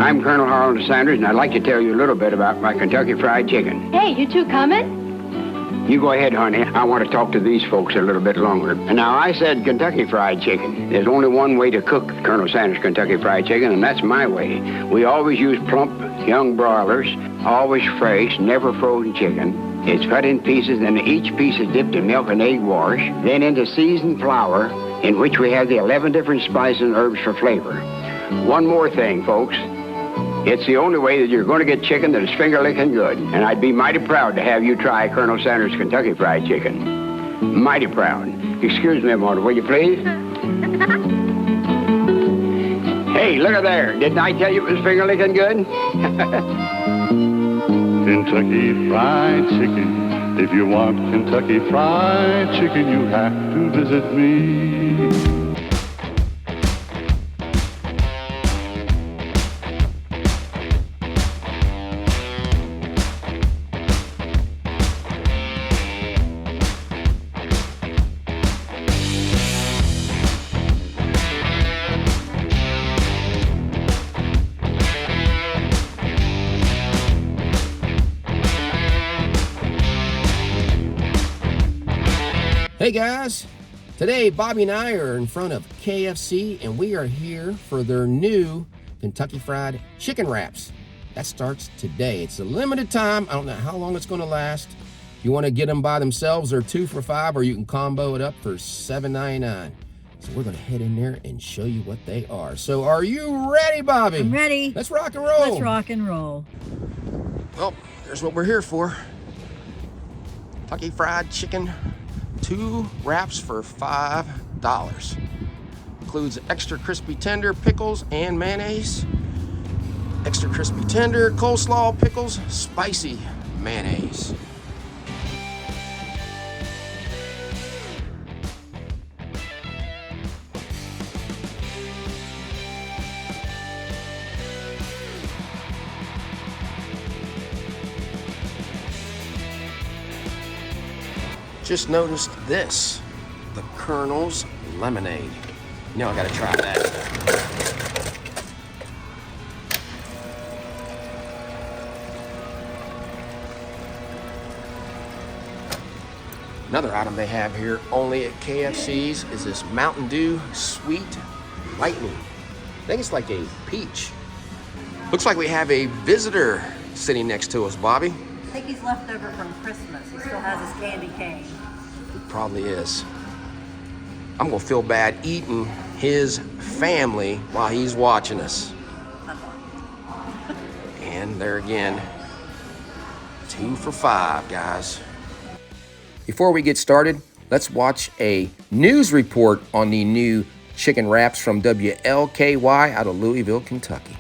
I'm Colonel Harold Sanders, and I'd like to tell you a little bit about my Kentucky Fried Chicken. Hey, you two coming? You go ahead, honey. I want to talk to these folks a little bit longer. And now, I said Kentucky Fried Chicken. There's only one way to cook Colonel Sanders Kentucky Fried Chicken, and that's my way. We always use plump, young broilers, always fresh, never frozen chicken. It's cut in pieces, and each piece is dipped in milk and egg wash, then into seasoned flour, in which we have the 11 different spices and herbs for flavor. One more thing, folks. It's the only way that you're going to get chicken that is finger-licking good. And I'd be mighty proud to have you try Colonel Sanders Kentucky Fried Chicken. Mighty proud. Excuse me a moment, will you please? Hey, look at there. Didn't I tell you it was finger-licking good? Kentucky Fried Chicken. If you want Kentucky Fried Chicken, you have to visit me. Hey guys, today Bobby and I are in front of KFC and we are here for their new Kentucky Fried Chicken Wraps. That starts today. It's a limited time. I don't know how long it's going to last. If you want to get them by themselves, they're 2 for $5, or you can combo it up for $7.99. So we're going to head in there and show you what they are. So are you ready, Bobby? I'm ready. Let's rock and roll. Let's rock and roll. Well, there's what we're here for. Kentucky Fried Chicken. 2 wraps for $5. Includes extra crispy tender, pickles, and mayonnaise. Extra crispy tender, coleslaw, pickles, spicy mayonnaise. Just noticed this, the Colonel's lemonade. You know I gotta try that. Another item they have here only at KFC's is this Mountain Dew Sweet Lightning. I think it's like a peach. Looks like we have a visitor sitting next to us, Bobby. I think he's left over from Christmas. He still has his candy cane. It probably is. I'm gonna feel bad eating his family while he's watching us. And there again, 2 for $5, guys. Before we get started, let's watch a news report on the new chicken wraps from WLKY out of Louisville, Kentucky.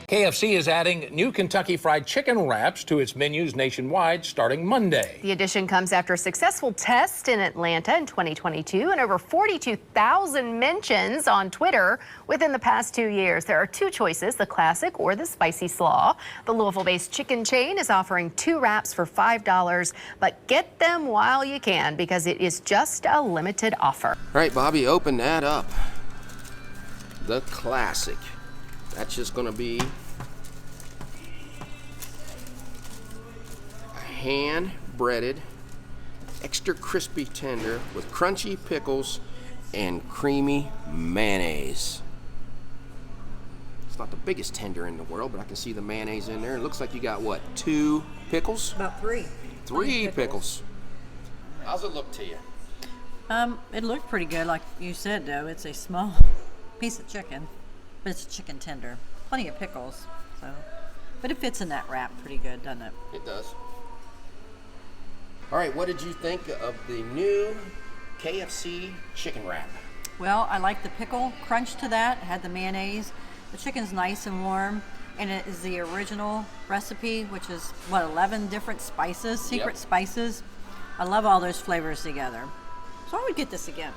KFC is adding new Kentucky Fried Chicken wraps to its menus nationwide starting Monday. The addition comes after a successful test in Atlanta in 2022 and over 42,000 mentions on Twitter within the past 2 years. There are 2 choices, the classic or the spicy slaw. The Louisville-based chicken chain is offering 2 wraps for $5, but get them while you can because it is just a limited offer. All right, Bobby, open that up. The classic. That's just gonna be a hand-breaded, extra crispy tender with crunchy pickles and creamy mayonnaise. It's not the biggest tender in the world, but I can see the mayonnaise in there. It looks like you got, what, 2 pickles? About 3. 3 pickles. How's it look to you? It looked pretty good, like you said, though. It's a small piece of chicken. But it's a chicken tender. Plenty of pickles, so. But it fits in that wrap pretty good, doesn't it? It does. All right, what did you think of the new KFC chicken wrap? Well, I like the pickle crunch to that. It had the mayonnaise. The chicken's nice and warm, and it is the original recipe, which is, 11 different spices, secret spices. I love all those flavors together. So I would get this again.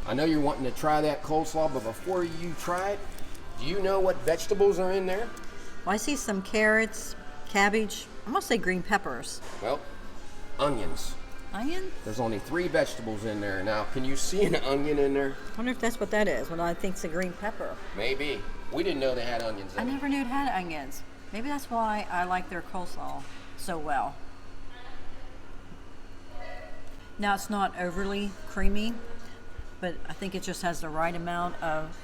I know you're wanting to try that coleslaw, but before you try it, do you know what vegetables are in there? Well, I see some carrots, cabbage, I'm gonna say green peppers. Well, onions. Onion? There's only 3 vegetables in there. Now, can you see an onion in there? I wonder if that's what that is. What I think's a green pepper. Maybe. We didn't know they had onions in I it. never knew it had onions. Maybe that's why I like their coleslaw so well. Now, it's not overly creamy, but I think it just has the right amount of,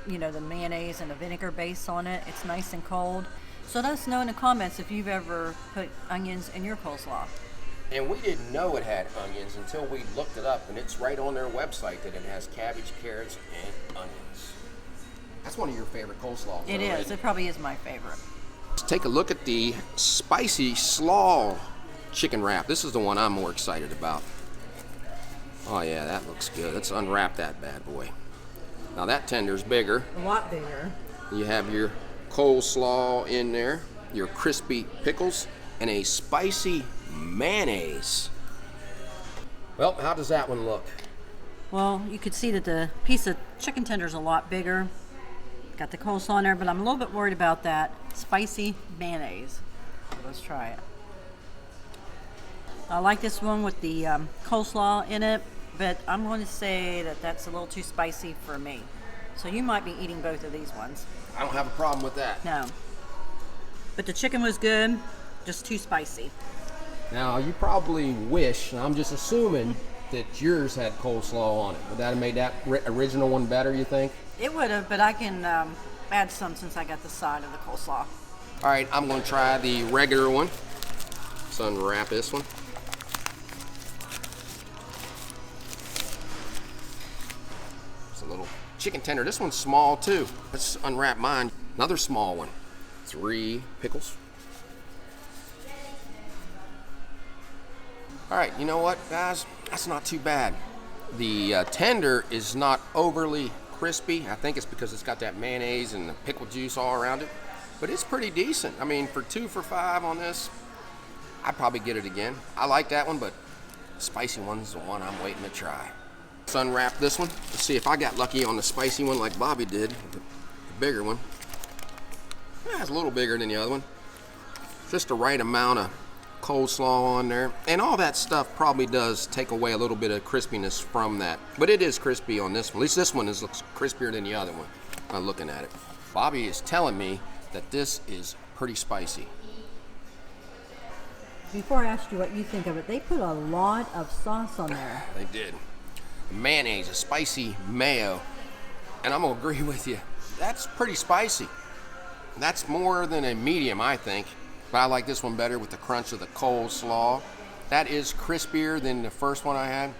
you know, the mayonnaise and the vinegar base on it. It's nice and cold. So let us know in the comments if you've ever put onions in your coleslaw. And we didn't know it had onions until we looked it up, and it's right on their website that it has cabbage, carrots, and onions. That's one of your favorite coleslaws. It is. It probably is my favorite. Let's take a look at the spicy slaw chicken wrap. This is the one I'm more excited about. Oh yeah, that looks good. Let's unwrap that bad boy. Now that tender's bigger. A lot bigger. You have your coleslaw in there, your crispy pickles, and a spicy mayonnaise. Well, how does that one look? Well, you could see that the piece of chicken tender is a lot bigger. Got the coleslaw in there, but I'm a little bit worried about that spicy mayonnaise. So let's try it. I like this one with the coleslaw in it, but I'm going to say that that's a little too spicy for me. So you might be eating both of these ones. I don't have a problem with that. No. But the chicken was good, just too spicy. Now, you probably wish, and I'm just assuming, that yours had coleslaw on it. Would that have made that original one better, you think? It would have, but I can add some since I got the side of the coleslaw. All right, I'm going to try the regular one. Let's unwrap this one. It's a little chicken tender. This one's small too. Let's unwrap mine. Another small one. 3 pickles. All right, you know what, guys? That's not too bad. The tender is not overly crispy. I think it's because it's got that mayonnaise and the pickle juice all around it. But it's pretty decent. I mean, for 2 for $5 on this, I'd probably get it again. I like that one, but the spicy one's the one I'm waiting to try. Let's unwrap this one. Let's see if I got lucky on the spicy one like Bobby did, the bigger one. Yeah, it's a little bigger than the other one. Just the right amount of coleslaw on there. And all that stuff probably does take away a little bit of crispiness from that. But it is crispy on this one. At least this one looks crispier than the other one. I'm looking at it. Bobby is telling me that this is pretty spicy. Before I asked you what you think of it, they put a lot of sauce on there. They did. Mayonnaise, a spicy mayo. And I'm going to agree with you. That's pretty spicy. That's more than a medium, I think. But I like this one better with the crunch of the coleslaw. That is crispier than the first one I had.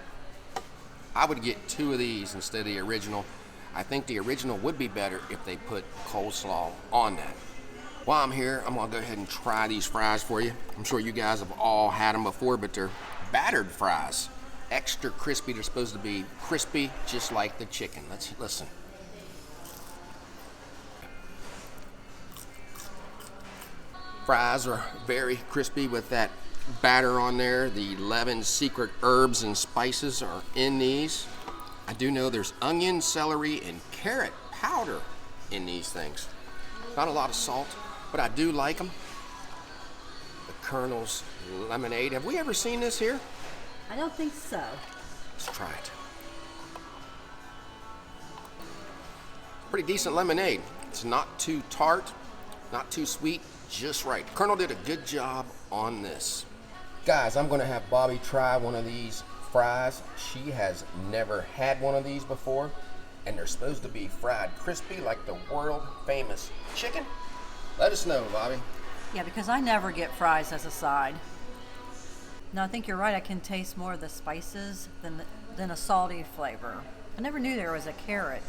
I would get 2 of these instead of the original. I think the original would be better if they put coleslaw on that. While I'm here, I'm gonna go ahead and try these fries for you. I'm sure you guys have all had them before, but they're battered fries. Extra crispy. They're supposed to be crispy just like the chicken. Let's listen. Fries are very crispy with that batter on there. The 11 secret herbs and spices are in these. I do know there's onion, celery, and carrot powder in these things. Not a lot of salt, but I do like them. The Colonel's lemonade. Have we ever seen this here? I don't think so. Let's try it. Pretty decent lemonade. It's not too tart, not too sweet, just right. Colonel did a good job on this. Guys, I'm gonna have Bobby try one of these fries. She has never had one of these before, and they're supposed to be fried crispy like the world famous chicken. Let us know, Bobby. Yeah, because I never get fries as a side. No, I think you're right. I can taste more of the spices than a salty flavor. I never knew there was a carrot.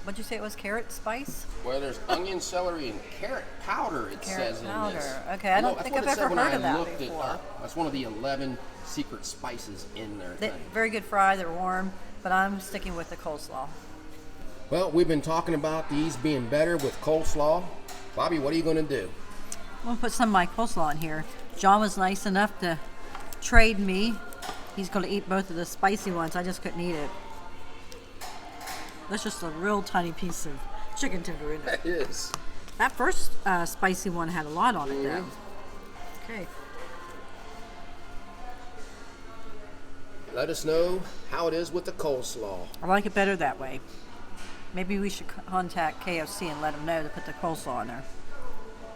What'd you say it was? Carrot spice? Well, there's onion, celery, and carrot powder, it says in this. Okay, I don't think I've ever heard of that before. That's one of the 11 secret spices in their thing. Very good fry. They're warm, but I'm sticking with the coleslaw. Well, we've been talking about these being better with coleslaw. Bobby, what are you going to do? I'm going to put some of my coleslaw in here. John was nice enough to trade me. He's going to eat both of the spicy ones. I just couldn't eat it. That's just a real tiny piece of chicken tender in it. That is. That first spicy one had a lot on it, though. Okay. Let us know how it is with the coleslaw. I like it better that way. Maybe we should contact KFC and let them know to put the coleslaw in there.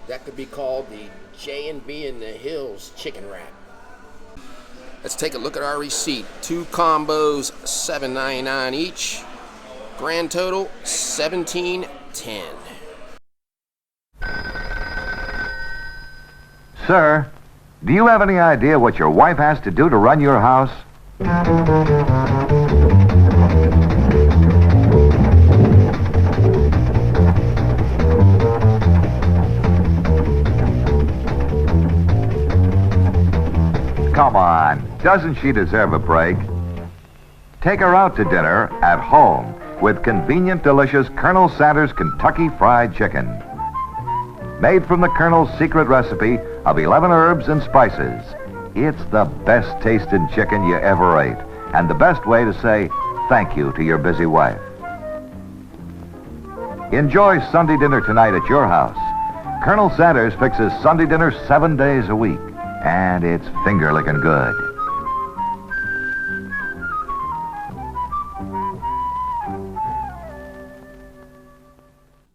That could be called the J&B in the Hills chicken wrap. Let's take a look at our receipt. 2 combos, $7.99 each. Grand total, $17.10. Sir, do you have any idea what your wife has to do to run your house? Come on, doesn't she deserve a break? Take her out to dinner at home with convenient, delicious Colonel Sanders Kentucky Fried Chicken. Made from the Colonel's secret recipe of 11 herbs and spices. It's the best tasting chicken you ever ate, and the best way to say thank you to your busy wife. Enjoy Sunday dinner tonight at your house. Colonel Sanders fixes Sunday dinner 7 days a week, and it's finger-licking good.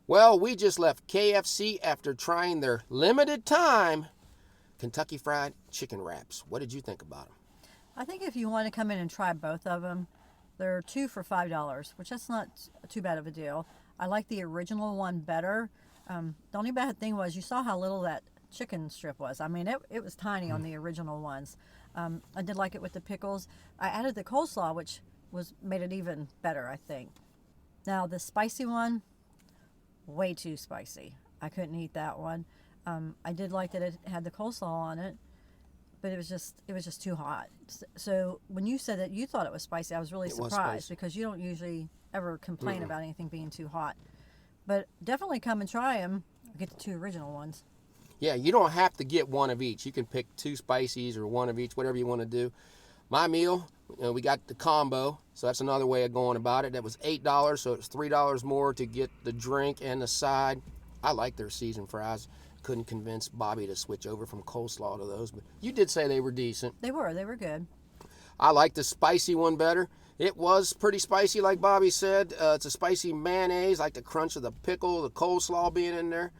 Well, we just left KFC after trying their limited time Kentucky Fried Chicken wraps. What did you think about them? I think if you want to come in and try both of them, they're 2 for $5, which that's not too bad of a deal. I like the original one better. The only bad thing was you saw how little that chicken strip was. I mean, it was tiny on the original ones. I did like it with the pickles. I added the coleslaw, which made it even better, I think. Now, the spicy one, way too spicy. I couldn't eat that one. I did like that it had the coleslaw on it, but it was just too hot. So when you said that you thought it was spicy, I was really surprised because you don't usually ever complain about anything being too hot. But definitely come and try them. Get the 2 original ones. Yeah, you don't have to get one of each. You can pick 2 spicies or 1 of each, whatever you want to do. My meal, we got the combo, so that's another way of going about it. That was $8, so it's $3 more to get the drink and the side. I like their seasoned fries. Couldn't convince Bobby to switch over from coleslaw to those, but you did say they were decent. They were good. I like the spicy one better. It was pretty spicy, like Bobby said. It's a spicy mayonnaise, like the crunch of the pickle, the coleslaw being in there.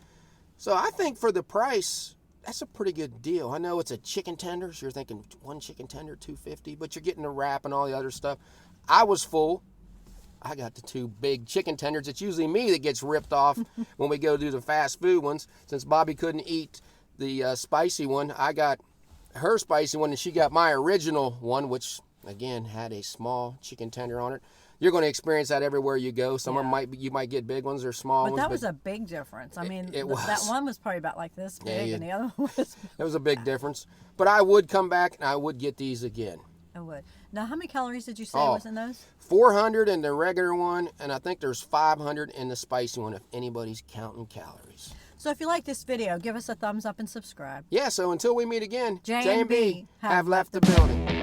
So I think for the price, that's a pretty good deal. I know it's a chicken tender, so you're thinking 1 chicken tender, $2.50, but you're getting the wrap and all the other stuff. I was full. I got the 2 big chicken tenders. It's usually me that gets ripped off when we go do the fast food ones. Since Bobby couldn't eat the spicy one, I got her spicy one, and she got my original one, which, again, had a small chicken tender on it. You're going to experience that everywhere you go. Some you might get big ones or small ones. But that was a big difference. I mean, that one was probably about like this big, and the other one was... It was a big difference. But I would come back, and I would get these again. I would. Now, how many calories did you say was in those? 400 in the regular one, and I think there's 500 in the spicy one if anybody's counting calories. So if you like this video, give us a thumbs up and subscribe. Yeah, so until we meet again, J&B have left the building.